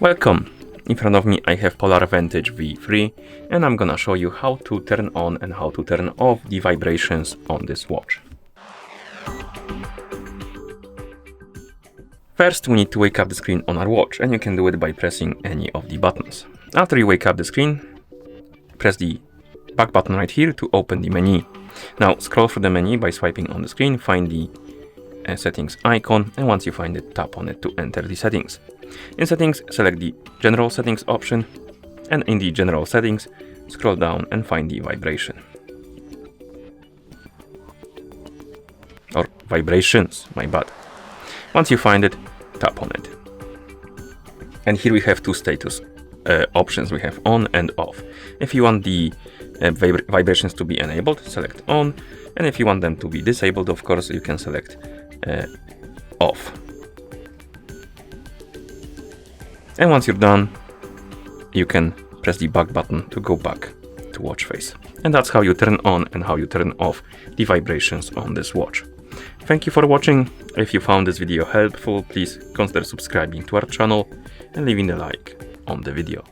Welcome! In front of me I have Polar Vantage V3 and I'm gonna show you how to turn on and how to turn off the vibrations on this watch. First we need to wake up the screen on our watch, and you can do it by pressing any of the buttons. After you wake up the screen, press the back button right here to open the menu. Now scroll through the menu by swiping on the screen, find the settings icon, and once you find it, tap on it to enter the settings. In settings, select the general settings option, and in the general settings, scroll down and find the vibration. Or vibrations, my bad. Once you find it, tap on it. And here we have two status options. We have on and off. If you want the vibrations to be enabled, select on, and if you want them to be disabled, of course, you can select off. And once you're done, you can press the back button to go back to watch face. And that's how you turn on and how you turn off the vibrations on this watch. Thank you for watching. If you found this video helpful, please consider subscribing to our channel and leaving a like on the video.